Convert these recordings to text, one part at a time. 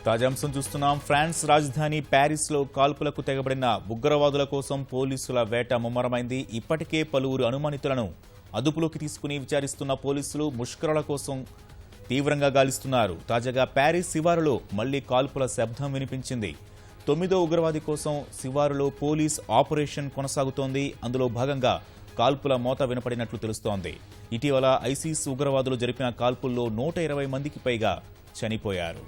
తాజా అంశం చూస్తున్నాం. ఫ్రాన్స్ రాజధాని ప్యారిస్లో కాల్పులకు తెగబడిన ఉగ్రవాదుల కోసం పోలీసుల వేట ముమ్మరమైంది. ఇప్పటికే పలువురు అనుమానితులను అదుపులోకి తీసుకుని విచారిస్తున్న పోలీసులు ముష్కరుల కోసం తీవ్రంగా గాలిస్తున్నారు. తాజాగా ప్యారిస్ శివారులో మళ్లీ కాల్పుల శబ్దం వినిపించింది. 9వ ఉగ్రవాది కోసం శివారులో పోలీస్ ఆపరేషన్ కొనసాగుతోంది. అందులో భాగంగా కాల్పుల మోత వినపడినట్లు తెలుస్తోంది. ఇటీవల ఐసిస్ ఉగ్రవాదులు జరిపిన కాల్పుల్లో 120 మందికి పైగా చనిపోయారు.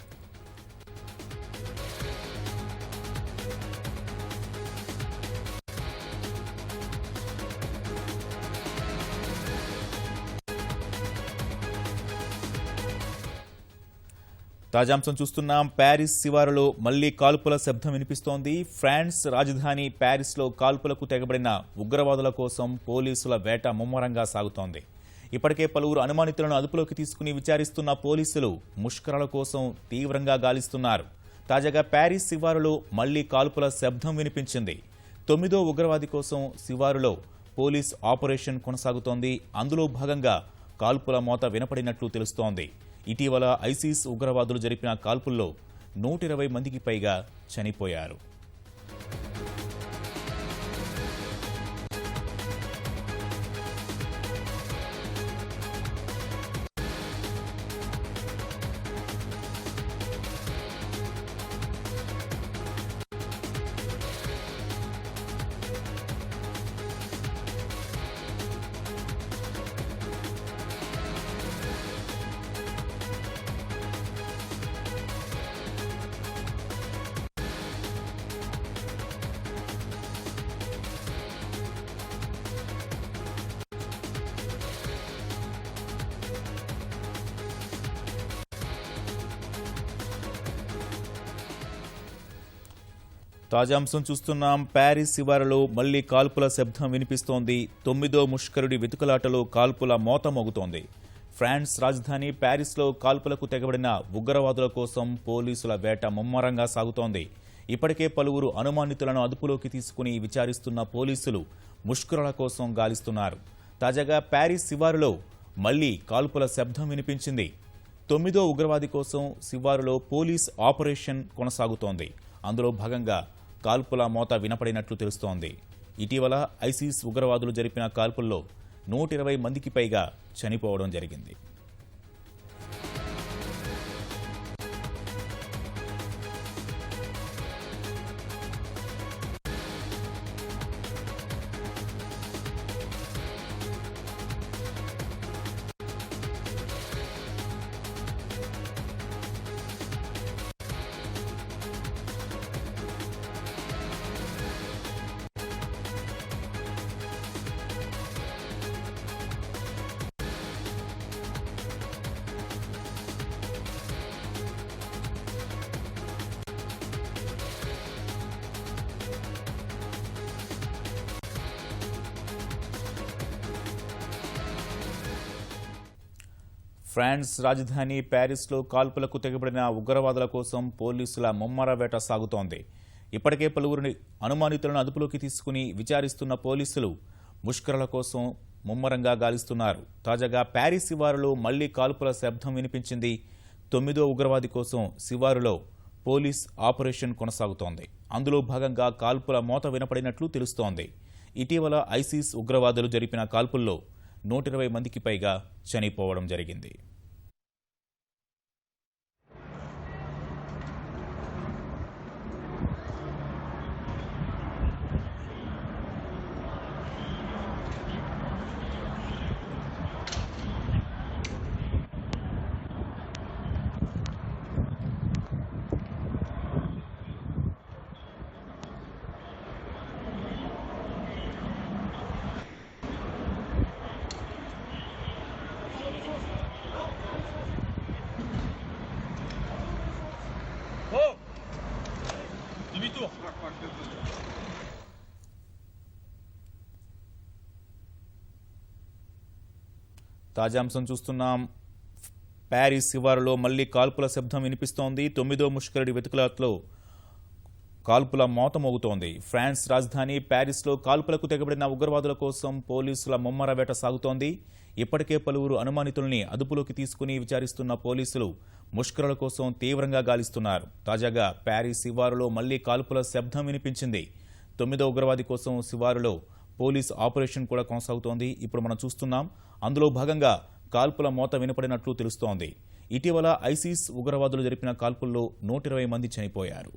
తాజాంశం చూస్తున్నాం. ప్యారిస్ శివారులో మళ్లీ కాల్పుల శబ్దం వినిపిస్తోంది. ఫ్రాన్స్ రాజధాని ప్యారిస్లో కాల్పులకు తెగబడిన ఉగ్రవాదుల కోసం పోలీసుల వేట ముమ్మరంగా సాగుతోంది. ఇప్పటికే పలువురు అనుమానితులను అదుపులోకి తీసుకుని విచారిస్తున్న పోలీసులు ముష్కరుల కోసం తీవ్రంగా గాలిస్తున్నారు. తాజాగా ప్యారిస్ శివారులో మళ్లీ కాల్పుల శబ్దం వినిపించింది. 9వ ఉగ్రవాది కోసం శివారులో పోలీస్ ఆపరేషన్ కొనసాగుతోంది. అందులో భాగంగా కాల్పుల మోత వినపడినట్లు తెలుస్తోంది. ఇటీవల ఐసిస్ ఉగ్రవాదులు జరిపిన కాల్పుల్లో 120 మందికి పైగా చనిపోయారు. తాజా అంశం చూస్తున్నాం. ప్యారిస్ శివారులో మళ్లీ కాల్పుల శబ్దం వినిపిస్తోంది. 9వ ముష్కరుడి వెతుకులాటలో కాల్పుల మోత మోగుతోంది. ఫ్రాన్స్ రాజధాని ప్యారిస్లో కాల్పులకు తెగబడిన ఉగ్రవాదుల కోసం పోలీసుల వేట ముమ్మరంగా సాగుతోంది. ఇప్పటికే పలువురు అనుమానితులను అదుపులోకి తీసుకుని విచారిస్తున్న పోలీసులు ముష్కరుల కోసం గాలిస్తున్నారు. తాజాగా ప్యారిస్ శివారులో మళ్లీ కాల్పుల శబ్దం వినిపించింది. 9వ ఉగ్రవాది కోసం శివారులో పోలీస్ ఆపరేషన్ కొనసాగుతోంది. అందులో భాగంగా కాల్పుల మోత వినపడినట్లు తెలుస్తోంది. ఇటీవల ఐసిస్ ఉగ్రవాదులు జరిపిన కాల్పుల్లో 120 మందికి పైగా చనిపోవడం జరిగింది. ఫ్రాన్స్ రాజధాని ప్యారిస్లో కాల్పులకు తెగబడిన ఉగ్రవాదుల కోసం పోలీసుల ముమ్మర వేట సాగుతోంది. ఇప్పటికే పలువురిని అనుమానితులను అదుపులోకి తీసుకుని విచారిస్తున్న పోలీసులు ముష్కరుల కోసం ముమ్మరంగా గాలిస్తున్నారు. తాజాగా ప్యారిస్ శివారులో మళ్లీ కాల్పుల శబ్దం వినిపించింది. 9వ ఉగ్రవాది కోసం శివారులో పోలీస్ ఆపరేషన్ కొనసాగుతోంది. అందులో భాగంగా కాల్పుల మోత వినపడినట్లు తెలుస్తోంది. ఇటీవల ఐసిస్ ఉగ్రవాదులు జరిపిన కాల్పుల్లో 120 మందికి పైగా చనిపోవడం జరిగింది. తాజా అంశం చూస్తున్నాం. ప్యారిస్ శివారులో మళ్లీ కాల్పుల శబ్దం వినిపిస్తోంది. 9వ ముష్కరుడి వెతుకులాటలో కాల్పుల మోత మోగుతోంది. ఫ్రాన్స్ రాజధాని ప్యారిస్లో కాల్పులకు తెగబడిన ఉగ్రవాదుల కోసం పోలీసుల ముమ్మర వేట సాగుతోంది. ఇప్పటికే పలువురు అనుమానితుల్ని అదుపులోకి తీసుకుని విచారిస్తున్న పోలీసులు ముష్కరుల కోసం తీవ్రంగా గాలిస్తున్నారు. తాజాగా ప్యారిస్ శివారులో మళ్లీ కాల్పుల శబ్దం వినిపించింది. 9వ ఉగ్రవాది కోసం శివారులో పోలీస్ ఆపరేషన్ కూడా కొనసాగుతోంది. ఇప్పుడు మనం చూస్తున్నాం. అందులో భాగంగా కాల్పుల మోత వినపడినట్లు తెలుస్తోంది. ఇటీవల ఐసిస్ ఉగ్రవాదులు జరిపిన కాల్పుల్లో 120 మంది చనిపోయారు.